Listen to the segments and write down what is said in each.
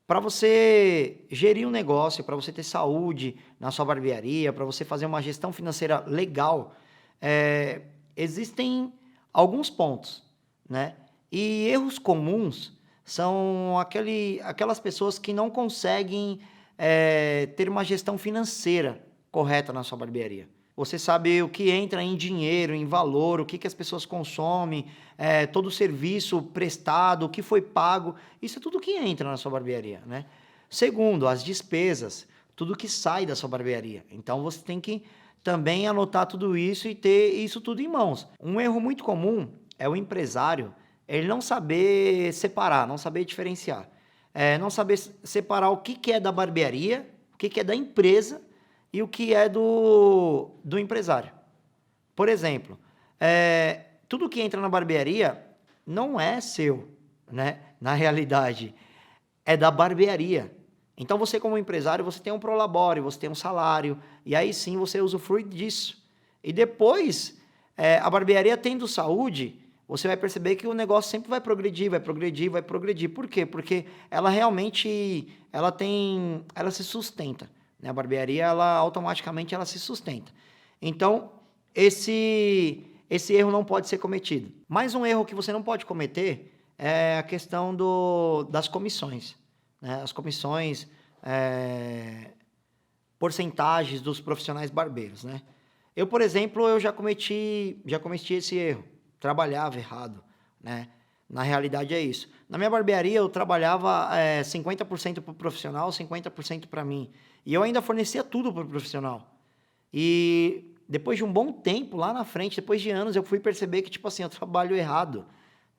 Para você gerir um negócio, para você ter saúde na sua barbearia, para você fazer uma gestão financeira legal, existem alguns pontos, né? E erros comuns são aquelas pessoas que não conseguem ter uma gestão financeira correta na sua barbearia. Você sabe o que entra em dinheiro, em valor, o que as pessoas consomem, todo o serviço prestado, o que foi pago, isso é tudo que entra na sua barbearia, né? Segundo, as despesas, tudo que sai da sua barbearia. Então você tem que também anotar tudo isso e ter isso tudo em mãos. Um erro muito comum é o empresário ele não saber separar, não saber diferenciar. Não saber separar o que é da barbearia, o que é da empresa e o que é do empresário. Por exemplo, tudo que entra na barbearia não é seu, né? Na realidade, é da barbearia. Então você como empresário, você tem um prolabore, você tem um salário, e aí sim você usufrui disso. E depois, a barbearia tendo saúde, você vai perceber que o negócio sempre vai progredir, vai progredir, vai progredir. Por quê? Porque ela realmente, ela se sustenta, né? A barbearia, ela automaticamente ela se sustenta. Então, esse erro não pode ser cometido. Mais um erro que você não pode cometer é a questão das comissões, né? As comissões, porcentagens dos profissionais barbeiros, né? Eu, por exemplo, eu já cometi esse erro. Trabalhava errado, né? Na realidade é isso. Na minha barbearia eu trabalhava 50% para o profissional, 50% para mim. E eu ainda fornecia tudo para o profissional. E depois de um bom tempo, lá na frente, depois de anos, eu fui perceber que, tipo assim, eu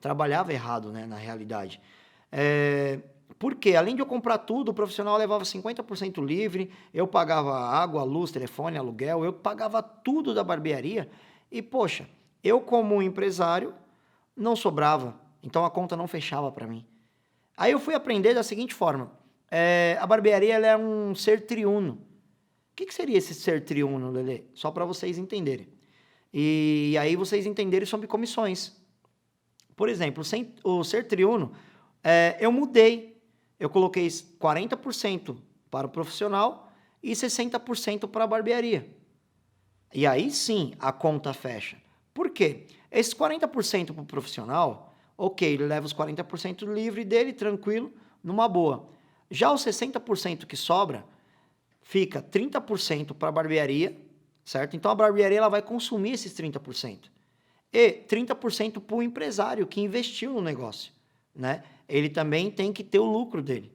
trabalhava errado, né, na realidade. Porque, além de eu comprar tudo, o profissional levava 50% livre, eu pagava água, luz, telefone, aluguel, eu pagava tudo da barbearia e, poxa, eu como empresário não sobrava, então a conta não fechava para mim. Aí eu fui aprender da seguinte forma, a barbearia ela é um ser triuno. O que seria esse ser triuno, Lelê? Só para vocês entenderem. E aí vocês entenderem sobre comissões. Por exemplo, o ser triuno, eu mudei. Eu coloquei 40% para o profissional e 60% para a barbearia. E aí sim a conta fecha. Por quê? Esses 40% para o profissional, ok, ele leva os 40% livre dele, tranquilo, numa boa. Já os 60% que sobra, fica 30% para a barbearia, certo? Então a barbearia ela vai consumir esses 30%. E 30% para o empresário que investiu no negócio, né? Ele também tem que ter o lucro dele.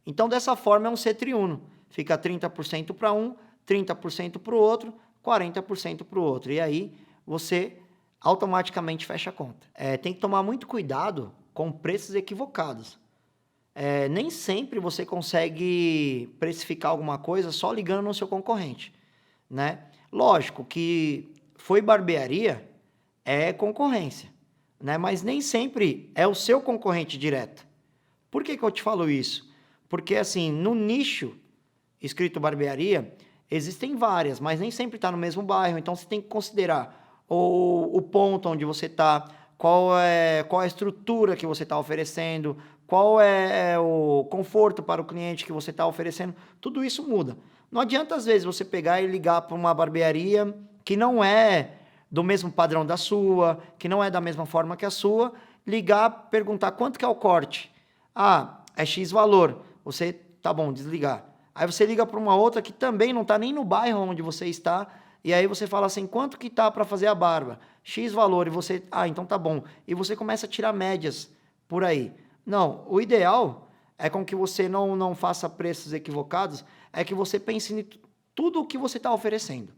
Então dessa forma é um ser triuno. Fica 30% para um, 30% para o outro, 40% para o outro. E aí você automaticamente fecha a conta. Tem que tomar muito cuidado com preços equivocados. Nem sempre você consegue precificar alguma coisa só ligando no seu concorrente, né? Lógico que foi barbearia, é concorrência, né? Mas nem sempre é o seu concorrente direto. Por que eu te falo isso? Porque, assim, no nicho escrito barbearia, existem várias, mas nem sempre está no mesmo bairro, então você tem que considerar o ponto onde você está, qual é a estrutura que você está oferecendo, qual é o conforto para o cliente que você está oferecendo, tudo isso muda. Não adianta, às vezes, você pegar e ligar para uma barbearia que não é do mesmo padrão da sua, que não é da mesma forma que a sua, ligar, perguntar quanto que é o corte. Ah, é X valor. Você, tá bom, desligar. Aí você liga para uma outra que também não está nem no bairro onde você está, e aí você fala assim, quanto que tá para fazer a barba? X valor, e você, então tá bom. E você começa a tirar médias por aí. Não, o ideal é com que você não faça preços equivocados, é que você pense em tudo o que você está oferecendo.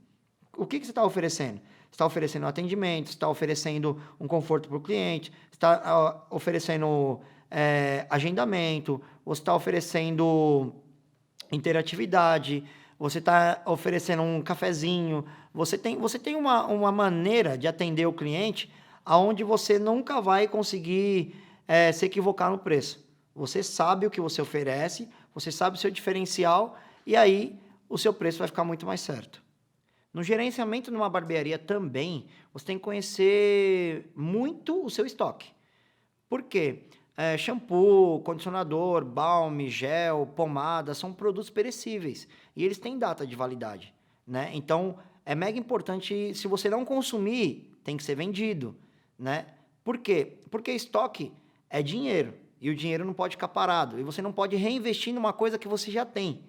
O que você está oferecendo? Você está oferecendo atendimento, está oferecendo um conforto para o cliente, está oferecendo agendamento, você está oferecendo interatividade, você está oferecendo um cafezinho, você tem uma maneira de atender o cliente aonde você nunca vai conseguir se equivocar no preço. Você sabe o que você oferece, você sabe o seu diferencial e aí o seu preço vai ficar muito mais certo. No gerenciamento de uma barbearia também, você tem que conhecer muito o seu estoque. Por quê? Shampoo, condicionador, balme, gel, pomada, são produtos perecíveis e eles têm data de validade, né? Então, é mega importante, se você não consumir, tem que ser vendido, né? Por quê? Porque estoque é dinheiro e o dinheiro não pode ficar parado e você não pode reinvestir numa coisa que você já tem,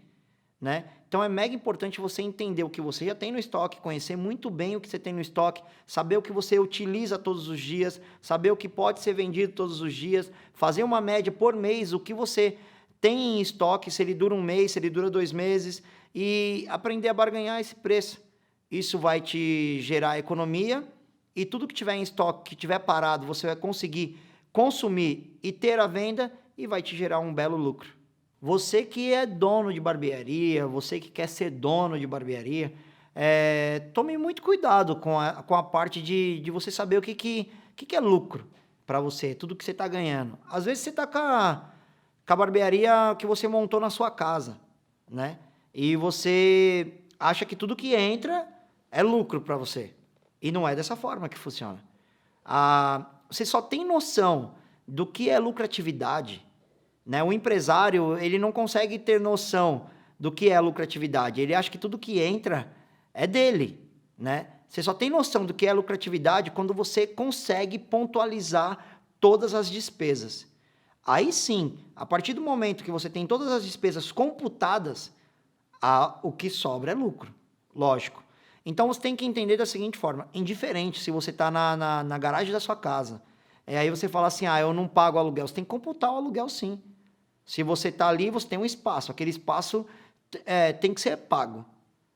né? Então é mega importante você entender o que você já tem no estoque, conhecer muito bem o que você tem no estoque, saber o que você utiliza todos os dias, saber o que pode ser vendido todos os dias, fazer uma média por mês, o que você tem em estoque, se ele dura um mês, se ele dura 2 meses, e aprender a barganhar esse preço. Isso vai te gerar economia e tudo que tiver em estoque, que tiver parado, você vai conseguir consumir e ter a venda e vai te gerar um belo lucro. Você que é dono de barbearia, você que quer ser dono de barbearia, tome muito cuidado com a parte de você saber o que é lucro para você, tudo que você está ganhando. Às vezes você está com a barbearia que você montou na sua casa, né? E você acha que tudo que entra é lucro para você. E não é dessa forma que funciona. Você só tem noção do que é lucratividade, né? O empresário, ele não consegue ter noção do que é lucratividade. Ele acha que tudo que entra é dele, né? Você só tem noção do que é lucratividade quando você consegue pontualizar todas as despesas. Aí sim, a partir do momento que você tem todas as despesas computadas, o que sobra é lucro, lógico. Então você tem que entender da seguinte forma: indiferente se você está na garagem da sua casa, aí você fala assim, eu não pago aluguel. Você tem que computar o aluguel sim. Se você está ali, você tem um espaço. Aquele espaço tem que ser pago,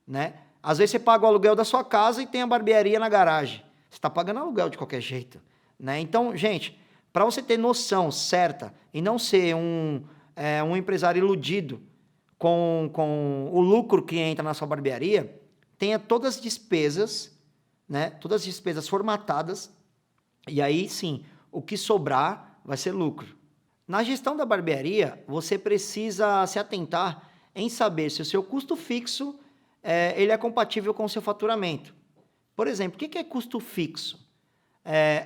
né? Às vezes você paga o aluguel da sua casa e tem a barbearia na garagem. Você está pagando aluguel de qualquer jeito, né? Então, gente, para você ter noção certa e não ser um empresário iludido com o lucro que entra na sua barbearia, tenha todas as despesas, né? Todas as despesas formatadas e aí sim, o que sobrar vai ser lucro. Na gestão da barbearia, você precisa se atentar em saber se o seu custo fixo ele é compatível com o seu faturamento. Por exemplo, o que é custo fixo?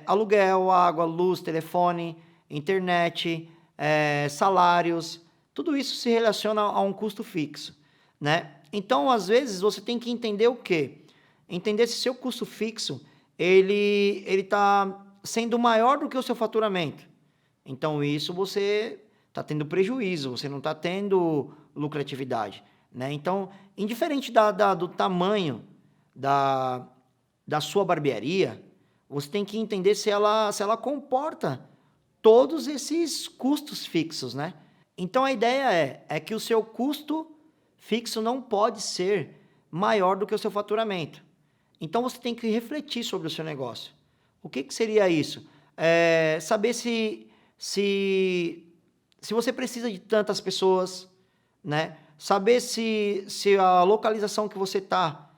Aluguel, água, luz, telefone, internet, salários, tudo isso se relaciona a um custo fixo, né? Então, às vezes, você tem que entender o quê? Entender se seu custo fixo ele está sendo maior do que o seu faturamento. Então, isso você está tendo prejuízo, você não está tendo lucratividade, né? Então, indiferente do tamanho da sua barbearia, você tem que entender se ela comporta todos esses custos fixos, né? Então, a ideia é que o seu custo fixo não pode ser maior do que o seu faturamento. Então, você tem que refletir sobre o seu negócio. O que seria isso? Saber se você precisa de tantas pessoas, né? Saber se a localização que você está,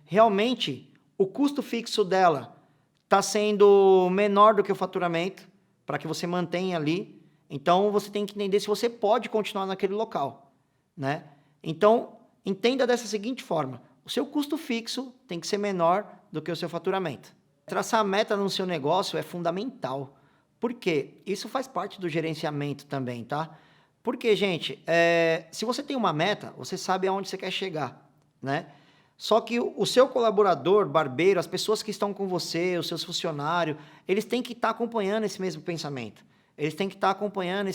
realmente o custo fixo dela está sendo menor do que o faturamento, para que você mantenha ali. Então, você tem que entender se você pode continuar naquele local, né? Então, entenda dessa seguinte forma: o seu custo fixo tem que ser menor do que o seu faturamento. Traçar a meta no seu negócio é fundamental. Por quê? Isso faz parte do gerenciamento também, tá? Porque, gente, se você tem uma meta, você sabe aonde você quer chegar, né? Só que o seu colaborador, barbeiro, as pessoas que estão com você, os seus funcionários, eles têm que estar acompanhando esse mesmo pensamento. Eles têm que estar acompanhando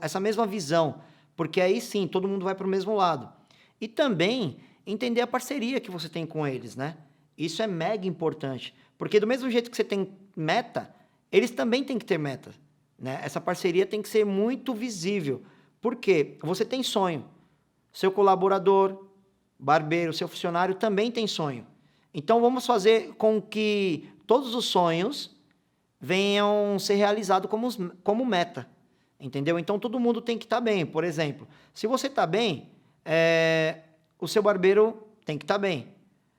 essa mesma visão, porque aí sim, todo mundo vai para o mesmo lado. E também entender a parceria que você tem com eles, né? Isso é mega importante, porque do mesmo jeito que você tem meta, eles também têm que ter meta, né? Essa parceria tem que ser muito visível. Por quê? Você tem sonho. Seu colaborador, barbeiro, seu funcionário também tem sonho. Então, vamos fazer com que todos os sonhos venham ser realizados como meta, entendeu? Então, todo mundo tem que estar bem. Por exemplo, se você está bem, o seu barbeiro tem que estar bem.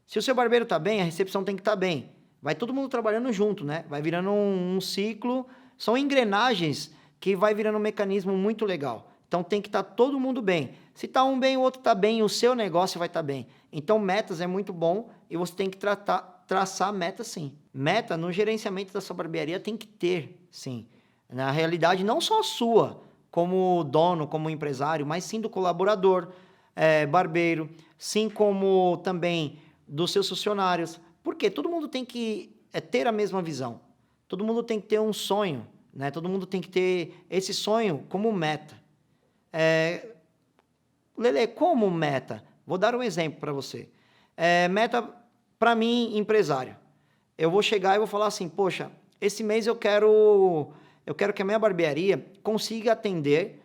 Se o seu barbeiro está bem, a recepção tem que estar bem. Vai todo mundo trabalhando junto, né? Vai virando um ciclo. São engrenagens que vai virando um mecanismo muito legal. Então, tem que estar todo mundo bem. Se está um bem, o outro está bem, o seu negócio vai estar bem. Então, metas é muito bom e você tem que traçar metas, sim. Meta no gerenciamento da sua barbearia tem que ter, sim. Na realidade, não só a sua, como dono, como empresário, mas sim do colaborador, barbeiro, sim como também dos seus funcionários. Porque todo mundo tem que ter a mesma visão. Todo mundo tem que ter um sonho, né? Todo mundo tem que ter esse sonho como meta. Lele, como meta? Vou dar um exemplo para você. Meta para mim, empresário. Eu vou chegar e vou falar assim, poxa, esse mês eu quero que a minha barbearia consiga atender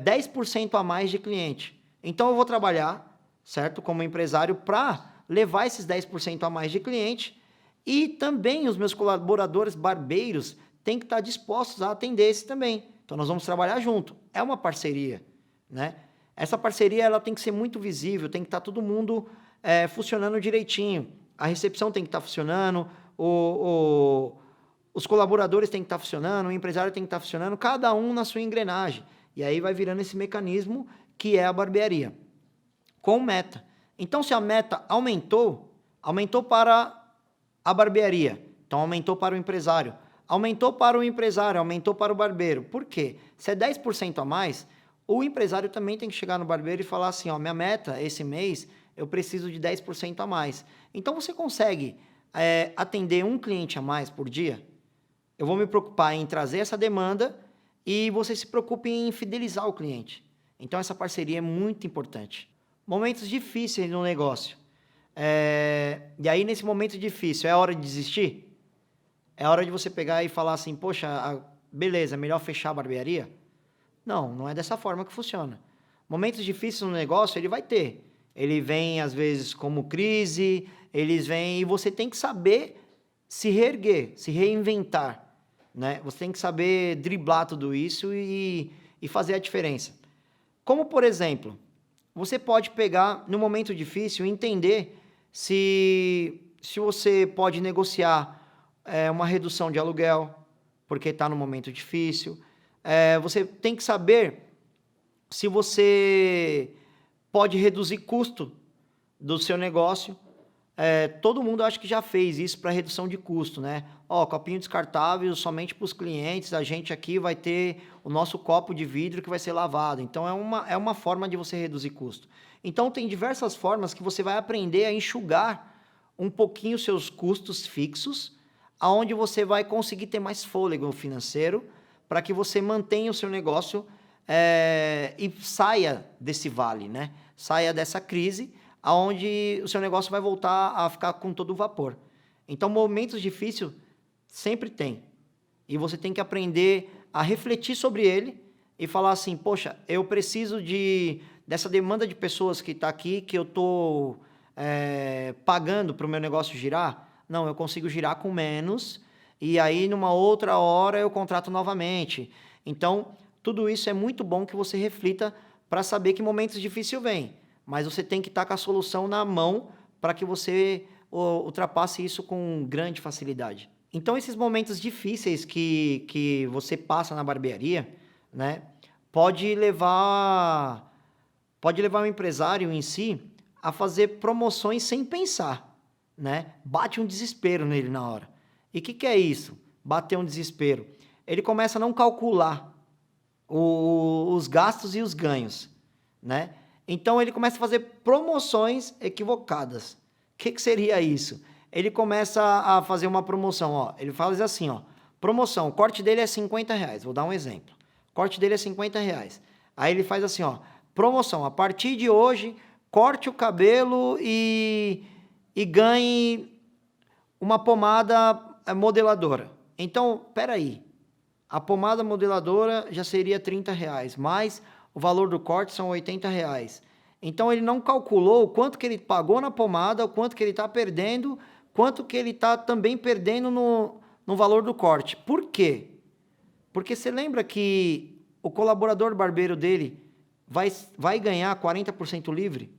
10% a mais de cliente. Então eu vou trabalhar, certo, como empresário para levar esses 10% a mais de cliente e também os meus colaboradores barbeiros têm que estar dispostos a atender esse também. Então nós vamos trabalhar junto. É uma parceria, né? Essa parceria ela tem que ser muito visível, tem que estar todo mundo funcionando direitinho. A recepção tem que estar funcionando, os colaboradores têm que estar funcionando, o empresário tem que estar funcionando, cada um na sua engrenagem. E aí vai virando esse mecanismo que é a barbearia, com meta. Então, se a meta aumentou para a barbearia, então aumentou para o empresário, aumentou para o empresário, aumentou para o barbeiro. Por quê? Se é 10% a mais, o empresário também tem que chegar no barbeiro e falar assim, ó, minha meta esse mês, eu preciso de 10% a mais. Então, você consegue atender um cliente a mais por dia? Eu vou me preocupar em trazer essa demanda e você se preocupe em fidelizar o cliente. Então, essa parceria é muito importante. Momentos difíceis no negócio. E aí, nesse momento difícil, é hora de desistir? É hora de você pegar e falar assim, poxa, beleza, é melhor fechar a barbearia? Não, não é dessa forma que funciona. Momentos difíceis no negócio, ele vai ter. Ele vem, às vezes, como crise, eles vêm e você tem que saber se reerguer, se reinventar, né? Você tem que saber driblar tudo isso e fazer a diferença. Como, por exemplo, você pode pegar, no momento difícil, entender se você pode negociar uma redução de aluguel, porque está no momento difícil. Você tem que saber se você pode reduzir custo do seu negócio. Todo mundo acho que já fez isso para redução de custo, né? Copinho descartável somente para os clientes, a gente aqui vai ter o nosso copo de vidro que vai ser lavado. Então, é uma forma de você reduzir custo. Então, tem diversas formas que você vai aprender a enxugar um pouquinho os seus custos fixos, aonde você vai conseguir ter mais fôlego financeiro para que você mantenha o seu negócio e saia desse vale, né? Saia dessa crise, aonde o seu negócio vai voltar a ficar com todo o vapor. Então, momentos difíceis sempre tem. E você tem que aprender a refletir sobre ele e falar assim, poxa, eu preciso dessa demanda de pessoas que está aqui, que eu estou pagando para o meu negócio girar. Não, eu consigo girar com menos e aí numa outra hora eu contrato novamente. Então, tudo isso é muito bom que você reflita para saber que momentos difíceis vêm. Mas você tem que estar com a solução na mão para que você ultrapasse isso com grande facilidade. Então, esses momentos difíceis que você passa na barbearia, né, pode levar o empresário em si a fazer promoções sem pensar, né? Bate um desespero nele na hora. E o que é isso? Bater um desespero. Ele começa a não calcular os gastos e os ganhos, né? Então, ele começa a fazer promoções equivocadas. O que seria isso? Ele começa a fazer uma promoção, ó. Ele faz assim, ó. Promoção, o corte dele é R$50. Vou dar um exemplo. O corte dele é R$50. Aí ele faz assim, ó. Promoção, a partir de hoje, corte o cabelo e ganhe uma pomada modeladora. Então, peraí. A pomada modeladora já seria R$30, mas o valor do corte são R$80. Então, ele não calculou o quanto que ele pagou na pomada, o quanto que ele está perdendo, quanto que ele está também perdendo no valor do corte. Por quê? Porque você lembra que o colaborador barbeiro dele vai ganhar 40% livre?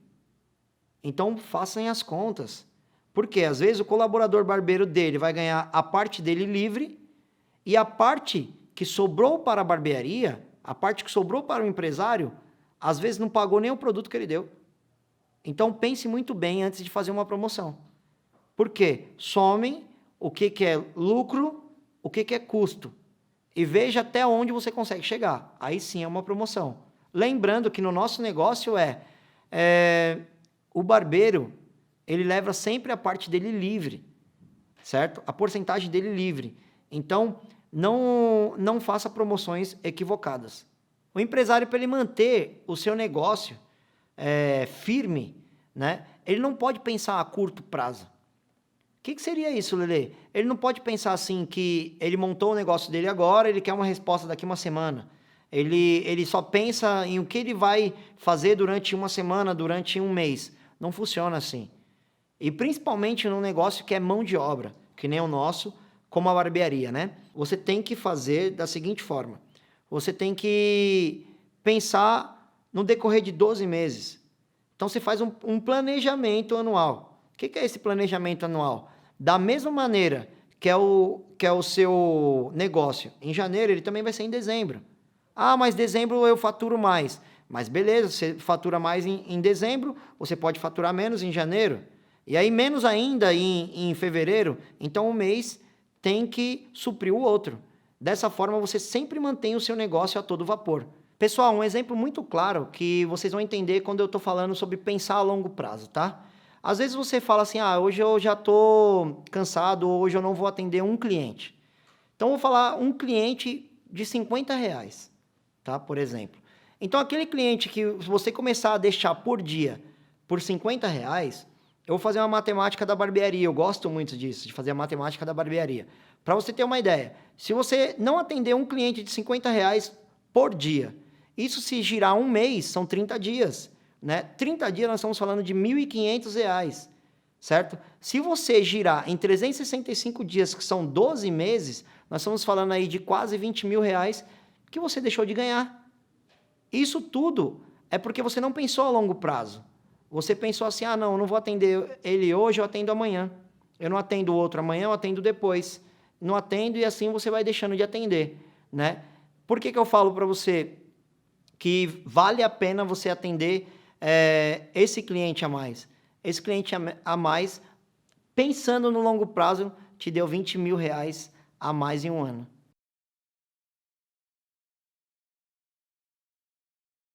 Então, façam as contas. Porque às vezes o colaborador barbeiro dele vai ganhar a parte dele livre e a parte que sobrou para a barbearia, a parte que sobrou para o empresário, às vezes não pagou nem o produto que ele deu. Então, pense muito bem antes de fazer uma promoção. Por quê? Somem o que é lucro, o que é custo. e veja até onde você consegue chegar. Aí sim é uma promoção. Lembrando que no nosso negócio o barbeiro, ele leva sempre a parte dele livre, certo? A porcentagem dele livre. Então, não faça promoções equivocadas. O empresário, para ele manter o seu negócio firme, né? Ele não pode pensar a curto prazo. O que seria isso, Lelê? Ele não pode pensar assim que ele montou o negócio dele agora, ele quer uma resposta daqui uma semana. Ele só pensa em o que ele vai fazer durante uma semana, durante um mês. Não funciona assim. E principalmente num negócio que é mão de obra, que nem o nosso, como a barbearia, né? Você tem que fazer da seguinte forma. Você tem que pensar no decorrer de 12 meses. Então, você faz um planejamento anual. O que é esse planejamento anual? Da mesma maneira que é o seu negócio em janeiro, ele também vai ser em dezembro. Ah, mas dezembro eu faturo mais. Mas beleza, você fatura mais em dezembro, você pode faturar menos em janeiro. E aí menos ainda em fevereiro. Então, um mês tem que suprir o outro. Dessa forma, você sempre mantém o seu negócio a todo vapor. Pessoal, um exemplo muito claro que vocês vão entender quando eu estou falando sobre pensar a longo prazo, tá? Às vezes você fala assim, hoje eu já estou cansado, hoje eu não vou atender um cliente. Então, eu vou falar um cliente de R$50, tá? Por exemplo. Então, aquele cliente que você começar a deixar por dia por R$50, eu vou fazer uma matemática da barbearia. Eu gosto muito disso, de fazer a matemática da barbearia. Para você ter uma ideia, se você não atender um cliente de R$50 por dia, isso se girar um mês, são 30 dias. Né? 30 dias nós estamos falando de R$1.500, certo? Se você girar em 365 dias, que são 12 meses, nós estamos falando aí de quase R$20 mil que você deixou de ganhar. Isso tudo é porque você não pensou a longo prazo. Você pensou assim, não, eu não vou atender ele hoje, eu atendo amanhã. Eu não atendo o outro amanhã, eu atendo depois. Não atendo e assim você vai deixando de atender, né? Por que eu falo para você que vale a pena você atender esse cliente a mais? Esse cliente a mais, pensando no longo prazo, te deu R$20 mil a mais em um ano.